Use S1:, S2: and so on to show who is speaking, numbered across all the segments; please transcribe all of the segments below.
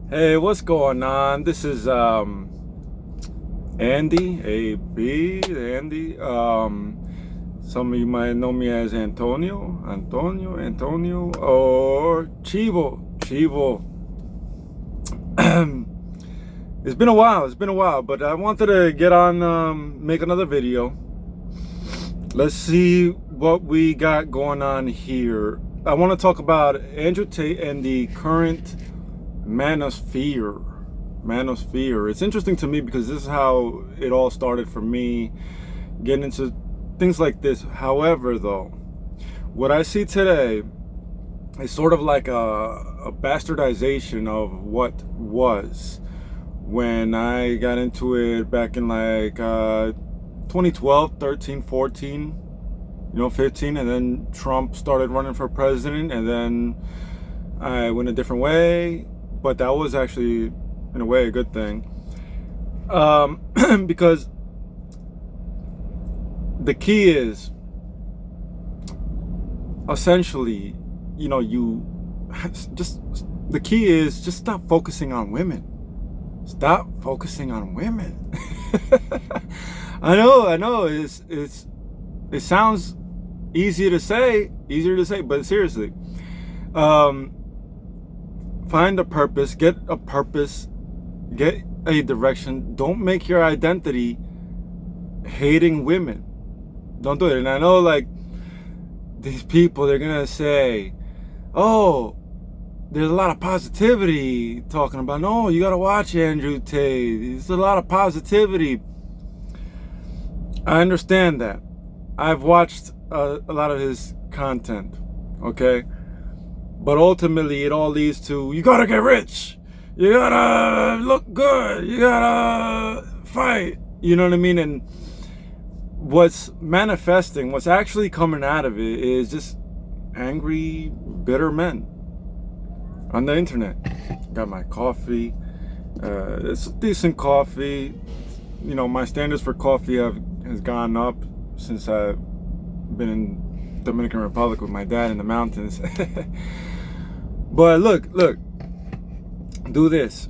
S1: Hey, what's going on? This is Andy, Andy. Some of you might know me as Antonio, or Chivo. It's been a while, but I wanted to get on, make another video. Let's see what we got going on here. I want to talk about Andrew Tate and the current manosphere. It's interesting to me because this is how it all started for me, getting into things like this. However, though, what I see today is sort of like a bastardization of what was when I got into it back in like 2012, 13, 14, 15, and then Trump started running for president, and then I went a different way. But that was actually, in a way, a good thing. Because the key is, essentially, the key is just stop focusing on women. Stop focusing on women. I know, it sounds easier to say, but seriously, find a purpose, get a direction. Don't make your identity hating women. Don't do it. And I know, like, these people, they're gonna say, oh, there's a lot of positivity talking about, no, you gotta watch Andrew Tate, there's a lot of positivity. I understand that. I've watched a lot of his content, okay? But ultimately, it all leads to, you gotta get rich, you gotta look good, you gotta fight, you know what I mean? And what's manifesting, what's actually coming out of it is just angry, bitter men on the internet. Got my coffee. It's decent coffee. My standards for coffee has gone up since I've been in Dominican Republic with my dad in the mountains. But look, do this.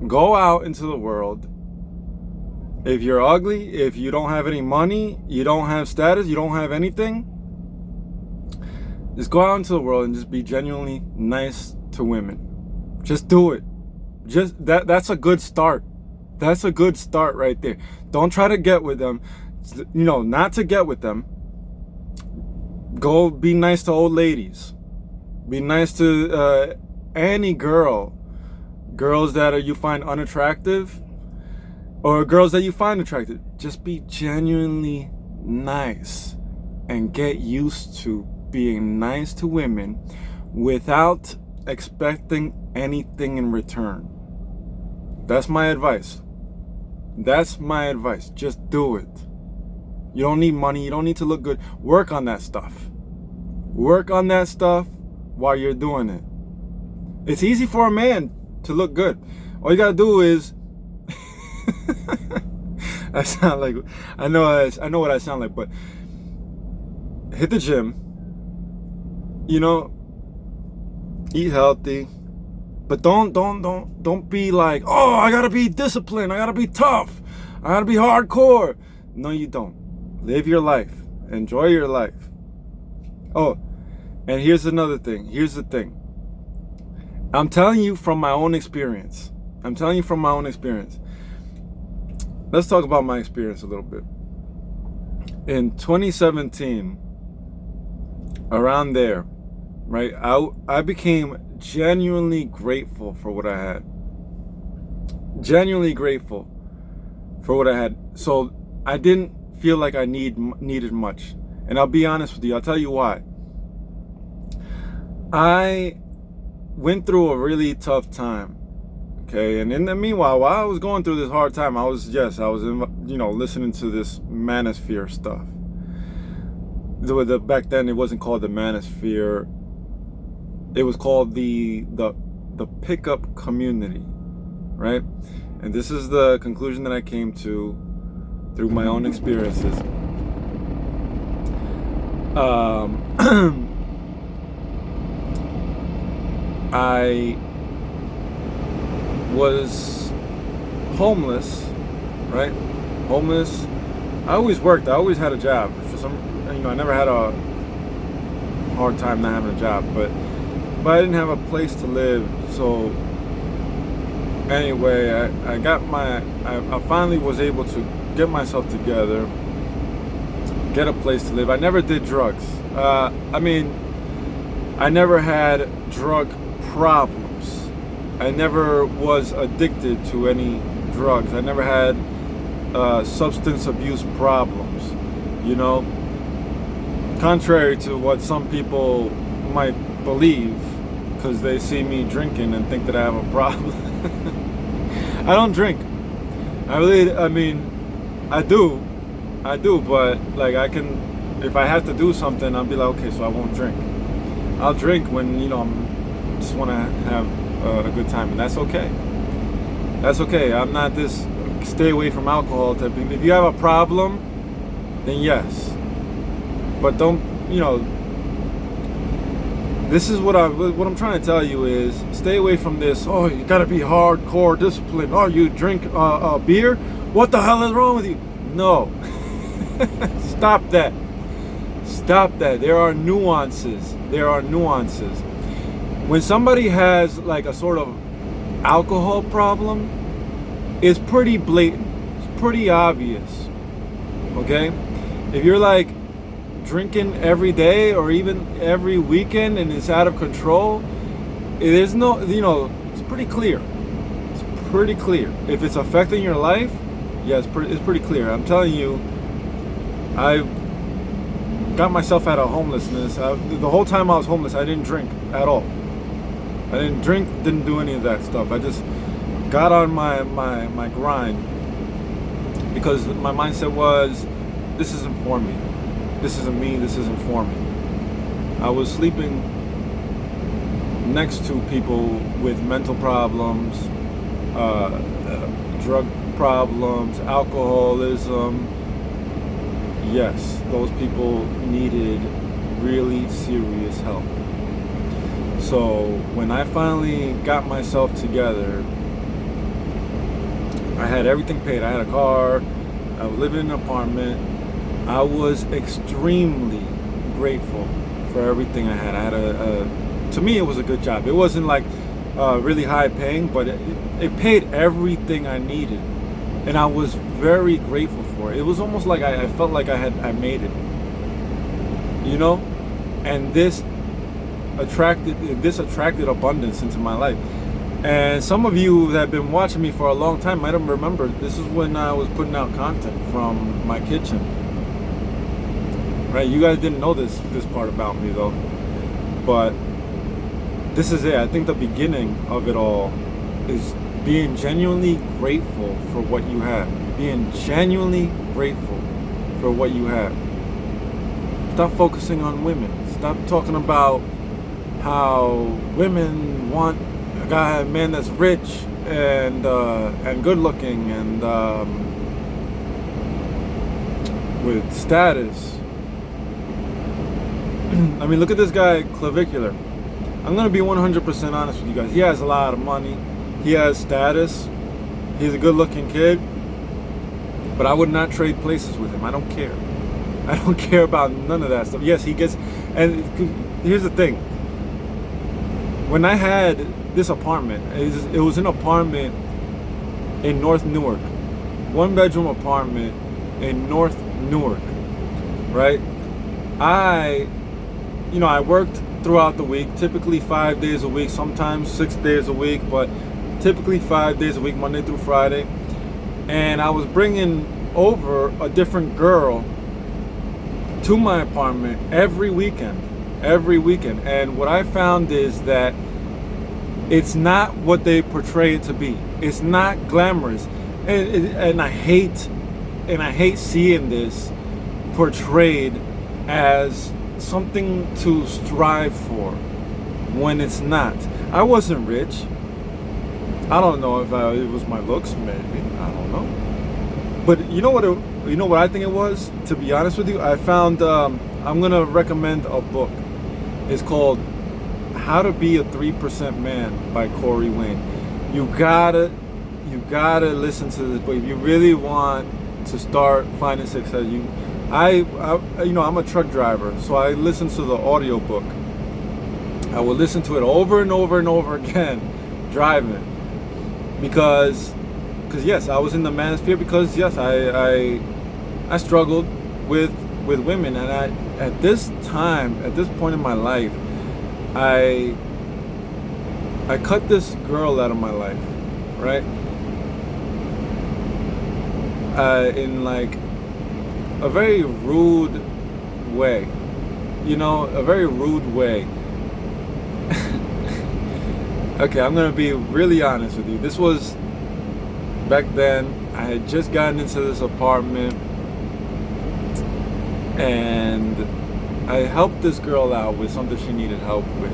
S1: Go out into the world. If you're ugly, if you don't have any money, you don't have status, you don't have anything, just go out into the world and just be genuinely nice to women. Just do it. Just that's a good start. That's a good start right there. Don't try to get with them. Not to get with them. Go be nice to old ladies. Be nice to any girls that you find unattractive, or girls that you find attractive. Just be genuinely nice and get used to being nice to women without expecting anything in return. That's my advice. Just do it. You don't need money. You don't need to look good. Work on that stuff while you're doing it. It's easy for a man to look good. All you gotta do is I sound like, I know what I sound like, but hit the gym, eat healthy, but don't be like, oh, I gotta be disciplined, I gotta be tough, I gotta be hardcore. No, you don't. Live your life. Enjoy your life. Oh, and here's another thing. Here's the thing. I'm telling you from my own experience. Let's talk about my experience a little bit. In 2017, around there, right, I became genuinely grateful for what I had. So I didn't feel like I needed much. And I'll be honest with you. I'll tell you why. I went through a really tough time. Okay, and in the meanwhile, while I was going through this hard time, I was listening to this manosphere stuff. Back then, it wasn't called the manosphere. It was called the pickup community, right? And this is the conclusion that I came to through my own experiences. I was homeless, right? Homeless. I always worked. I always had a job. For some, I never had a hard time not having a job, but I didn't have a place to live. So anyway, I finally was able to get myself together, get a place to live. I never did drugs. I never had drug problems. I never was addicted to any drugs. I never had substance abuse problems, contrary to what some people might believe, because they see me drinking and think that I have a problem. I don't drink. I do, but like if I have to do something, I'll be like, okay, so I won't drink. I'll drink when, just want to have a good time, and that's okay. That's okay. I'm not this stay away from alcohol type thing. If you have a problem, then yes. But don't, this is what I'm trying to tell you is stay away from this. Oh, you gotta be hardcore disciplined. Oh, you drink beer? What the hell is wrong with you? No. Stop that. Stop that. There are nuances. When somebody has like a sort of alcohol problem, it's pretty blatant. It's pretty obvious. Okay? If you're like drinking every day or even every weekend and it's out of control, it is it's pretty clear. It's pretty clear. If it's affecting your life, yeah, it's pretty clear. I'm telling you, I got myself out of homelessness. The whole time I was homeless, I didn't drink at all. I didn't drink, didn't do any of that stuff. I just got on my grind because my mindset was, this isn't for me. This isn't me, this isn't for me. I was sleeping next to people with mental problems, drug problems, alcoholism. Yes, those people needed really serious help. So when I finally got myself together, I had everything paid. I had a car, I was living in an apartment. I was extremely grateful for everything I had. I had to me it was a good job. It wasn't like really high paying, but it paid everything I needed. And I was very grateful for it. It was almost like I felt like I made it. And this attracted abundance into my life. And some of you that have been watching me for a long time might have remembered this is when I was putting out content from my kitchen. Right? You guys didn't know this part about me though. But this is it. I think the beginning of it all is being genuinely grateful for what you have. Being genuinely grateful for what you have. Stop focusing on women. Stop talking about how women want a man that's rich and good looking and with status. Look at this guy, Clavicular. I'm gonna be 100% honest with you guys. He has a lot of money. He has status. He's a good-looking kid. But I would not trade places with him. I don't care. I don't care about none of that stuff. Yes, he gets. And here's the thing. When I had this apartment, it was an apartment in North Newark, 1-bedroom apartment in North Newark, right? I worked throughout the week, typically 5 days a week, sometimes 6 days a week, but typically 5 days a week, Monday through Friday. And I was bringing over a different girl to my apartment every weekend. And what I found is that it's not what they portray it to be. It's not glamorous, and I hate seeing this portrayed as something to strive for when it's not. I wasn't rich. I don't know if it was my looks, maybe. I don't know. But you know what I think it was? To be honest with you, I found. I'm gonna recommend a book. It's called How to Be a 3% Man by Corey Wayne. You gotta listen to this book if you really want to start finding success. I'm a truck driver, so I listen to the audiobook. I will listen to it over and over and over again driving, because yes, I was in the manosphere, because yes, I struggled with women, and at this point in my life, I cut this girl out of my life, right? In like a very rude way, a very rude way. Okay, I'm gonna be really honest with you. This was back then. I had just gotten into this apartment, and I helped this girl out with something she needed help with.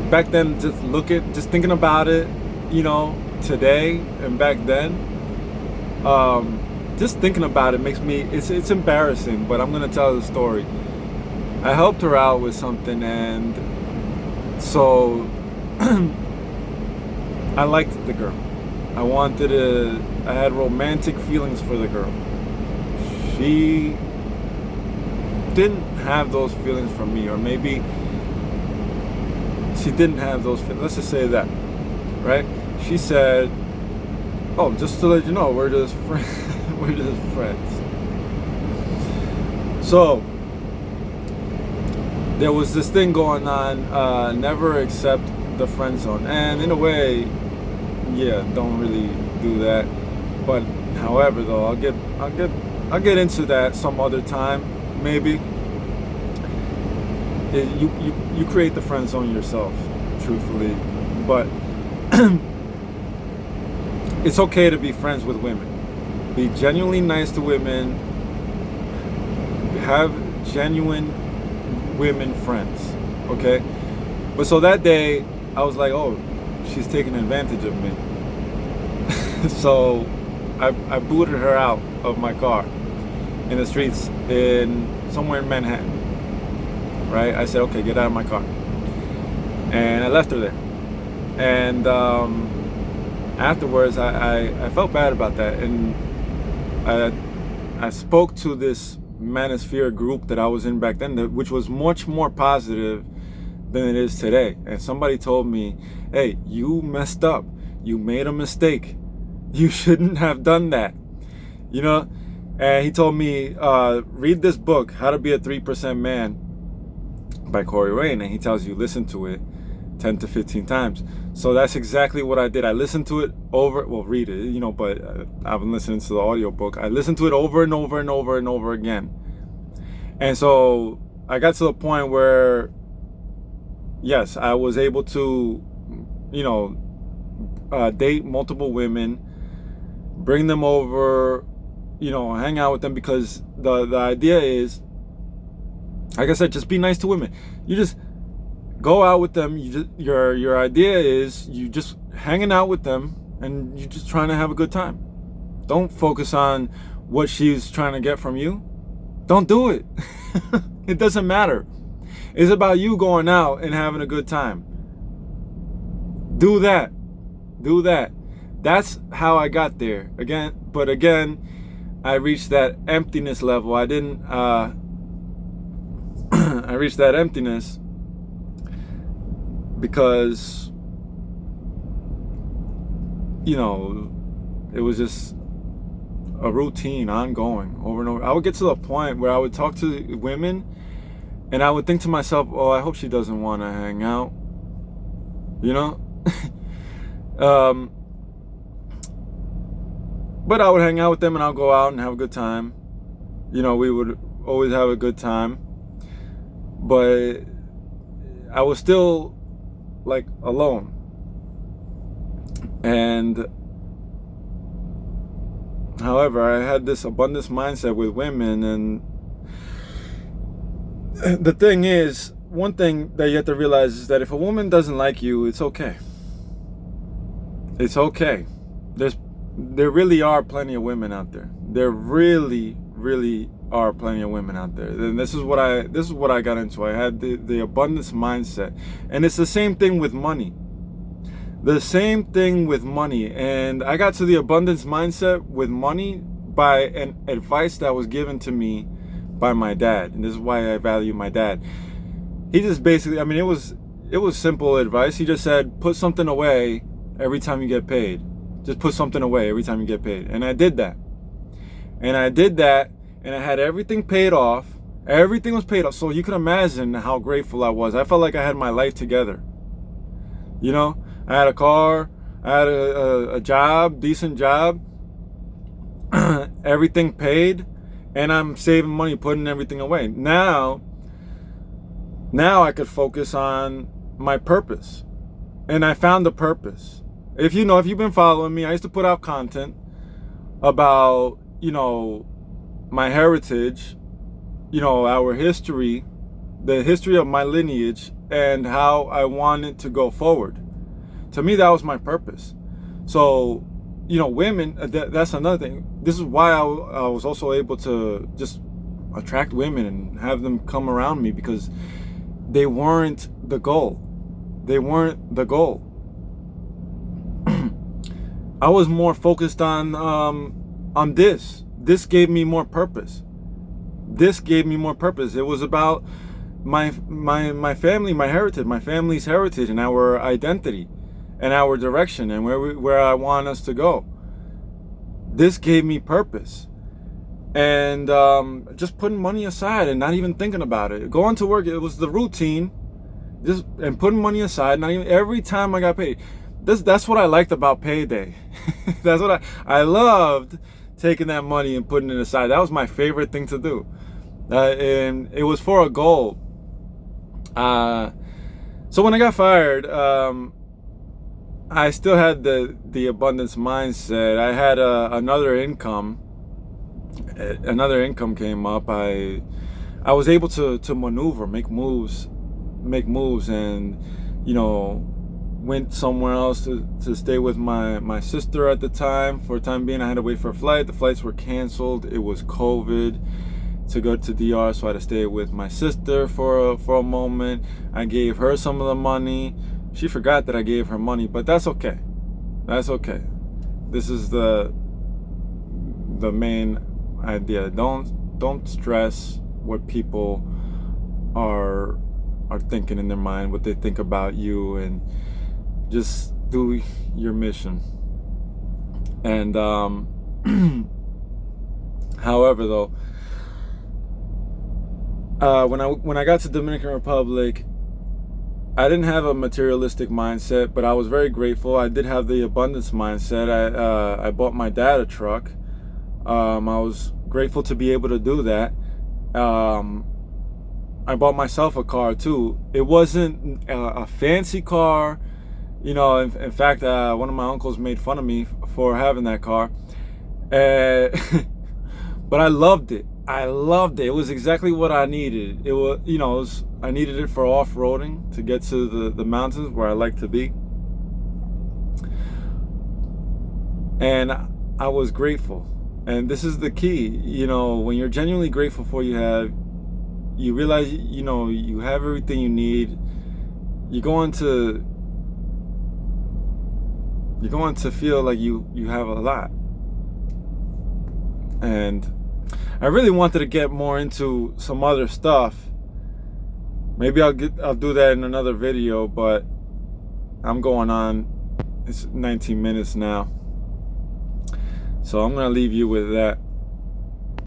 S1: Back then, just thinking about it, today and back then, just thinking about it makes me, it's embarrassing, but I'm gonna tell the story. I helped her out with something, and so I liked the girl. I had romantic feelings for the girl. She didn't have those feelings for me, or maybe she didn't have those feelings. Let's just say that, right? She said, "Oh, just to let you know, we're just friends." We're just friends. So there was this thing going on, never accept the friend zone, and in a way, yeah, don't really do that. But however, though, I'll get into that some other time, maybe. You create the friend zone yourself, truthfully, but it's okay to be friends with women. Be genuinely nice to women. Have genuine women friends, okay? But so that day, I was like, oh, she's taking advantage of me. So I booted her out of my car in the streets somewhere in Manhattan, right? I said, okay, get out of my car. And I left her there. And afterwards, I felt bad about that. And I spoke to this manosphere group that I was in back then, which was much more positive than it is today. And somebody told me, hey, you messed up. You made a mistake. You shouldn't have done that. And he told me, read this book, How to Be a 3% Man by Corey Wayne. And he tells you, listen to it 10 to 15 times. So that's exactly what I did. I listened to it read it, but I've been listening to the audiobook. I listened to it over and over and over and over again. And so I got to the point where, yes, I was able to, date multiple women, bring them over, hang out with them, because the idea is, like I said, just be nice to women. You just go out with them. Your idea is you just hanging out with them, and you're just trying to have a good time. Don't focus on what she's trying to get from you. Don't do it. It doesn't matter. It's about you going out and having a good time. Do that. That's how I got there. But again, I reached that emptiness level. I didn't. I reached that emptiness because, it was just a routine, ongoing, over and over. I would get to the point where I would talk to women, and I would think to myself, oh, I hope she doesn't want to hang out. But I would hang out with them, and I'll go out and have a good time. We would always have a good time. But I was still, like, alone. And however, I had this abundance mindset with women, and the thing is, one thing that you have to realize is that if a woman doesn't like you, it's okay. It's okay. There really are plenty of women out there. There really, really are plenty of women out there. And this is what I got into. I had the abundance mindset. And it's the same thing with money. The same thing with money. And I got to the abundance mindset with money by an advice that was given to me by my dad. And this is why I value my dad. He just basically, I mean, it was simple advice. He just said, put something away every time you get paid. Just put something away every time you get paid. And I did that. And I had everything paid off. Everything was paid off. So you can imagine how grateful I was. I felt like I had my life together. You know, I had a car, I had a job, decent job, everything paid, and I'm saving money, putting everything away. Now I could focus on my purpose. And I found the purpose. If you've been following me, I used to put out content about, my heritage, our history, the history of my lineage, and how I wanted to go forward. To me, that was my purpose. So, women, that's another thing. This is why I was also able to just attract women and have them come around me, because they weren't the goal. They weren't the goal. I was more focused on this. This gave me more purpose. This gave me more purpose. It was about my family, my heritage, my family's heritage, and our identity, and our direction, and where I want us to go. This gave me purpose. And just putting money aside and not even thinking about it. Going to work, it was the routine. And putting money aside, not even every time I got paid. That's what I liked about payday. That's what I loved, taking that money and putting it aside. That was my favorite thing to do. And it was for a goal. So when I got fired, I still had the abundance mindset. I had another income. Another income came up. I was able to maneuver, make moves, and went somewhere else to stay with my sister at the time. For a time being, I had to wait for a flight. The flights were canceled. It was COVID to go to DR, so I had to stay with my sister for a moment. I gave her some of the money. She forgot that I gave her money, but that's okay. That's okay. This is the main idea. Don't stress what people are thinking in their mind, what they think about you, and just do your mission. And however, though, when I got to Dominican Republic, I didn't have a materialistic mindset, but I was very grateful. I did have the abundance mindset. I bought my dad a truck. I was grateful to be able to do that. I bought myself a car too. It wasn't a fancy car. In fact, one of my uncles made fun of me for having that car. But I loved it. It was exactly what I needed. It was, I needed it for off-roading to get to the mountains where I like to be. And I was grateful. And this is the key. When you're genuinely grateful for what you realize, you have everything you need. You're going to feel like you have a lot. And I really wanted to get more into some other stuff. Maybe I'll do that in another video, but I'm going on. It's 19 minutes now. So I'm going to leave you with that.